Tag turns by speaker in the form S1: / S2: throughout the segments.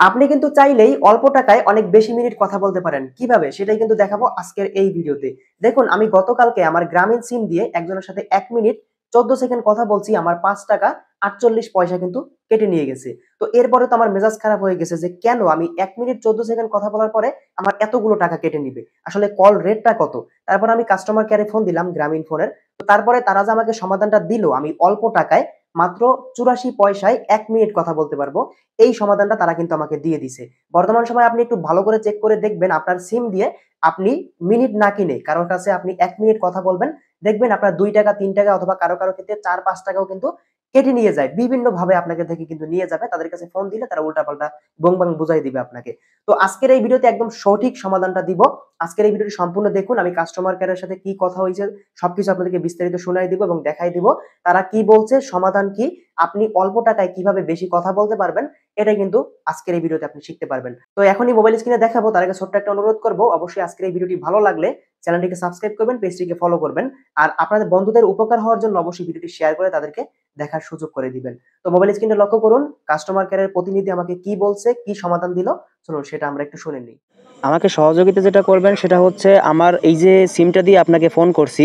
S1: আপনি কিন্তু চাইলেই অল্প টাকায় অনেক বেশি মিনিট কথা বলতে পারেন। কিভাবে? সেটাই কিন্তু দেখাবো আজকের এই ভিডিওতে। দেখুন আমি গতকালকে আমার গ্রামীণ সিম দিয়ে একজনের সাথে ১ মিনিট ১৪ সেকেন্ড কথা বলছি। আমার ৳৫.৪৮ কিন্তু কেটে নিয়ে গেছে। তো এরপরে তো আমার মেজাজ খারাপ হয়ে গেছে যে কেন আমি ১ মিনিট ১৪ সেকেন্ড কথা বলার পরে আমার এতগুলো টাকা কেটে নিবে? আসলে কল রেটটা কত? তারপর আমি কাস্টমার কেয়ারে ফোন দিলাম গ্রামীণ ফোনের। তো তারপরে তারা যে আমাকে সমাধানটা দিল আমি অল্প টাকায় মাত্র ৮৪ পয়সায় ১ মিনিট কথা বলতে পারবো। এই সমাধানটা তারা কিন্তু আমাকে দিয়ে দিছে। বর্তমান সময়ে আপনি একটু ভালো করে চেক করে দেখবেন আপনার সিম দিয়ে আপনি মিনিট না কিনে কারোর কাছে আপনি ১ মিনিট কথা বলবেন। দেখবেন আপনার ৳২, ৳৩ অথবা কারো ক্ষেত্রে ৳৪, ৳৫ কিন্তু কেটে নিয়ে যায়। বিভিন্নভাবে আপনাকে থেকে কিন্তু নিয়ে যাবে। তাদের কাছে ফোন দিলে তারা উল্টাপাল্টা বং-বাং বুঝাই দিবে আপনাকে। তো আজকের এই ভিডিওতে একদম সঠিক সমাধানটা দিব। আজকের এই ভিডিওটি সম্পূর্ণ দেখুন। আমি কাস্টমার কেয়ারের সাথে কি কথা হইছে সবকিছু আপনাদেরকে বিস্তারিত শুনাই দিব এবং দেখাই দিব। তারা কি বলছে, সমাধান কি, আপনি অল্প টাকায় কিভাবে বেশি কথা বলতে পারবেন এটা কিন্তু আজকের এই ভিডিওতে আপনি শিখতে পারবেন। তো এখনই মোবাইল স্ক্রিনে দেখাবো তার আগে ছোট্ট একটা অনুরোধ করব। অবশ্যই আজকের এই ভিডিওটি ভালো লাগলে চ্যানেলটিকে সাবস্ক্রাইব করবেন, পেজটিকে ফলো করবেন। আর আপনাদের বন্ধুদের উপকার হওয়ার জন্য অবশ্যই ভিডিওটি শেয়ার করে তাদেরকে দেখার সুযোগ করে দিবেন। তো মোবাইল স্ক্রিনে লক্ষ্য করুন কাস্টমার কেয়ারের প্রতিনিধি আমাকে কি বলছে, কি সমাধান দিল। চলুন সেটা আমরা একটু শুনে নিই।
S2: আমাকে সহযোগিতা যেটা করবেন সেটা হচ্ছে আমার এই যে সিমটা দিয়ে আপনাকে ফোন করছি,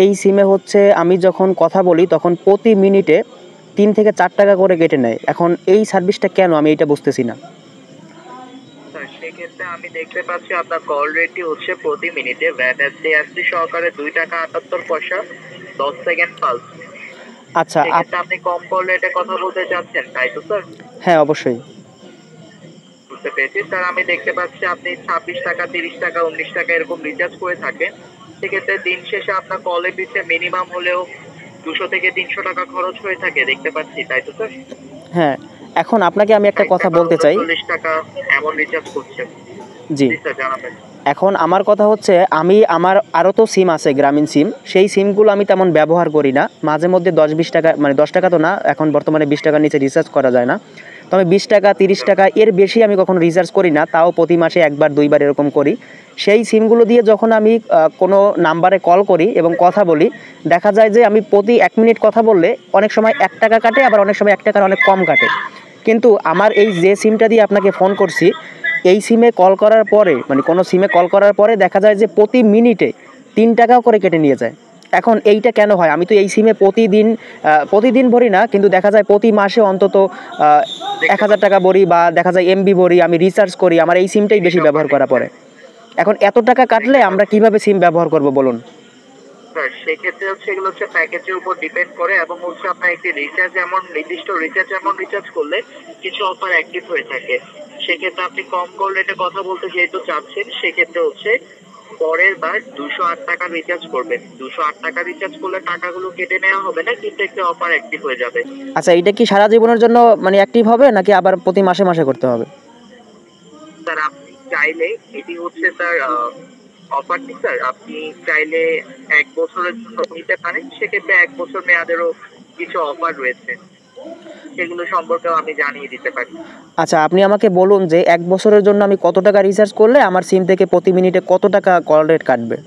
S2: এই সিমে হচ্ছে আমি যখন কথা বলি তখন প্রতি মিনিটে ৩ থেকে ৪ টাকা করে কেটে নেয়। এখন এই সার্ভিসটা কেন আমি এইটা বুঝতেছি না।
S3: স্যার সেক্ষেত্রে আমি দেখতে পাচ্ছি আপনার কল রেটটি হচ্ছে প্রতি মিনিটে ভ্যাট এসটি সহকারে ৳২.৭৮ ১০ সেকেন্ড পালস।
S2: আচ্ছা
S3: সেক্ষেত্রে আপনি কম কল রেটে কথা বলতে চাচ্ছেন তাই তো স্যার?
S2: হ্যাঁ, অবশ্যই।
S3: বুঝতে পেরেছি স্যার। আমি দেখতে পাচ্ছি আপনি ৳২৬, ৳৩০, ৳১৯ এরকম রিচার্জ করে থাকেন। সেক্ষেত্রে দিন শেষে আপনার কলের পিছে মিনিমাম হলেও ৳২০০ থেকে ৳৩০০ খরচ হয়ে থাকে দেখতে পাচ্ছি তাই তো স্যার?
S2: হ্যাঁ, এখন আপনাকে আমি একটা
S3: ৬০
S2: কথা
S3: টাকা,
S2: বলতে চাই।
S3: ৳৩৯ এমন রিচার্জ করছেন।
S2: জি।
S3: জি স্যার জানাবেন।
S2: এখন আমার কথা হচ্ছে আমি আমার আরও তো সিম আছে গ্রামীণ সিম। সেই সিমগুলো আমি তেমন ব্যবহার করি না। মাঝে মধ্যে ১০-২০ টাকা মানে ৳১০ তো না, এখন বর্তমানে ৳২০ নিচে রিচার্জ করা যায় না। তো আমি ৳২০, ৳৩০ এর বেশি আমি কখনো রিচার্জ করি না। তাও প্রতি মাসে ১ বার ২ বার এরকম করি। সেই সিমগুলো দিয়ে যখন আমি কোনো নাম্বারে কল করি এবং কথা বলি, দেখা যায় যে আমি প্রতি ১ মিনিট কথা বললে অনেক সময় ৳১ কাটে, আবার অনেক সময় ৳১ অনেক কম কাটে। কিন্তু আমার এই যে সিমটা দিয়ে আপনাকে ফোন করছি, এই সিমে কল করার পরে মানে কোনো সিমে কল করার পরে দেখা যায় যে প্রতি মিনিটে ৳৩ করে কেটে নিয়ে যায়। এখন এইটা কেন হয়? আমি তো এই সিমে প্রতিদিন ভরি না, কিন্তু দেখা যায় প্রতি মাসে অন্তত আ ৳১,০০০ ভরি বা দেখা যায় এমবি ভরি, আমি রিচার্জ করি। আমার এই সিমটাই বেশি ব্যবহার করা পড়ে। এখন এত টাকা কাটলে
S3: দেখতে
S2: আমরা
S3: পাচ্ছি।
S2: কিভাবে সিম ব্যবহার করব বলুন?
S3: স্যার সেক্ষেত্রে হচ্ছে এগুলো হচ্ছে প্যাকেজের উপর ডিপেন্ড করে এবং হচ্ছে আপনার একটি রিচার্জ অ্যামাউন্ট নির্দিষ্ট রিচার্জ অ্যামাউন্ট রিচার্জ করলে কিছু অফার অ্যাক্টিভ হয়ে থাকে। সেক্ষেত্রে আপনি কম কল রেটে কথা বলতে যেহেতু চাচ্ছেন সেক্ষেত্রে হচ্ছে পরের বার ৳২০৮ রিচার্জ করবেন। ৳২০৮ রিচার্জ করলে টাকাগুলো কেটে নেওয়া হবে না কিন্তু একটি অফার অ্যাক্টিভ হয়ে যাবে।
S2: আচ্ছা, এইটা কি সারা জীবনের জন্য মানে অ্যাক্টিভ হবে নাকি আবার প্রতি মাসে, মাসে করতে হবে?
S3: স্যার আপনি চাইলে এটি হচ্ছে স্যার অফারটি স্যার আপনি চাইলে ১ বছরের জন্য নিতে পারেন। সেক্ষেত্রে ১ বছর মেয়াদেরও কিছু অফার রয়েছে। সেগুলো সম্পর্কেও আমি জানিয়ে দিতে পারি।
S2: আচ্ছা, আপনি আমাকে বলুন যে ১ বছরের জন্য আমি কত টাকা রিচার্জ করলে আমার সিম থেকে প্রতি মিনিটে কত টাকা কল রেট কাটবে?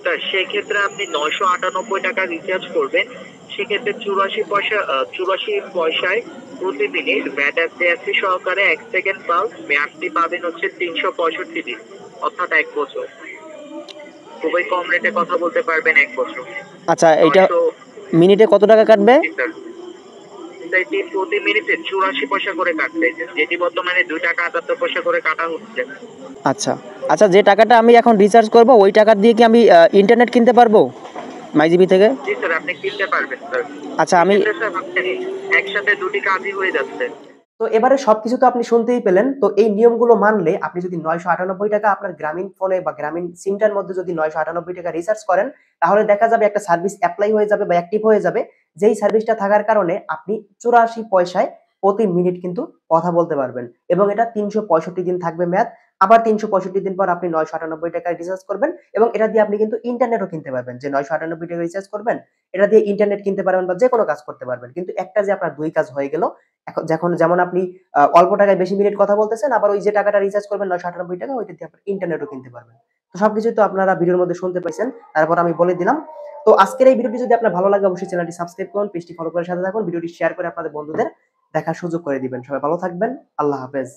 S3: স্যার সেক্ষেত্রে আপনি ৳৯৯৮ রিচার্জ করবেন। সেক্ষেত্রে ৮৪ পয়সায় প্রতি মিনিট ভ্যাট এসটি সহকারে ১ সেকেন্ড পালস মেয়াদটি পাবেন হচ্ছে ৩৬৫ দিন অর্থাৎ ১ বছর। খুবই কম রেটে কথা বলতে পারবেন ১ বছর।
S2: আচ্ছা, এইটা
S3: ৯০০
S2: মিনিটে কত টাকা কাটবে?
S3: জি স্যার। এটি প্রতি মিনিটে ৮৪ পয়সা করে কাটবে। যেটি বর্তমানে ৳২.৭৮ করে কাটা হচ্ছে।
S2: আচ্ছা, আচ্ছা, যে টাকাটা আমি এখন রিচার্জ করব ওই টাকা দিয়ে কি আমি ইন্টারনেট কিনতে পারবো মাইজিবি থেকে?
S3: জি স্যার, আপনি কিনতে পারবেন স্যার।
S2: আচ্ছা, আমি
S3: সেক্ষেত্রে স্যার ভাবছেন একসাথে ২ টি কাজই হয়ে যাচ্ছে।
S1: তো এবারে সবকিছু তো আপনি শুনতেই পেলেন। তো এই নিয়মগুলো মানলে আপনি যদি ৳৯৯৮ আপনার গ্রামীণ ফোনে বা গ্রামীণ সিমটার মধ্যে যদি ৳৯৯৮ রিচার্জ করেন, তাহলে দেখা যাবে একটা সার্ভিস এপ্লাই হয়ে যাবে বা অ্যাক্টিভ হয়ে যাবে। যেই সার্ভিসটা থাকার কারণে আপনি ৮৪ পয়সায় প্রতি মিনিট কিন্তু কথা বলতে পারবেন। এবং এটা ৩৬৫ দিন থাকবে মেয়াদ। আবার ৩৬৫ দিন পর আপনি ৳৯৯৮ রিচার্জ করবেন এবং এটা দিয়ে আপনি কিন্তু ইন্টারনেটও কিনতে পারবেন। যে ৳৯৯৮ রিচার্জ করবেন, এটা দিয়ে ইন্টারনেট কিনতে পারবেন বা যেকোনো কাজ করতে পারবেন। কিন্তু একটা যে আপনার ২ কাজ হয়ে গেল। এখন যেমন আপনি অল্প টাকায় বেশি মিনিট কথা বলতেছেন, আবার ওই যে টাকাটা রিচার্জ করবেন ৳৯৯৮ ওইটা দিয়ে আপনি ইন্টারনেটও কিনতে পারবেন। তো সবকিছুই তো আপনারা ভিডিওর মধ্যে শুনতে পাইছেন। তারপর আমি বলে দিলাম। তো আজকের এই ভিডিওটি যদি আপনার ভালো লাগে অবশ্যই চ্যানেলটি সাবস্ক্রাইব করুন, পেজটি ফলো করে সাথে থাকুন। ভিডিওটি শেয়ার করে আপনাদের বন্ধুদের দেখার সুযোগ করে দিবেন। সবাই ভালো থাকবেন। আল্লাহ হাফেজ।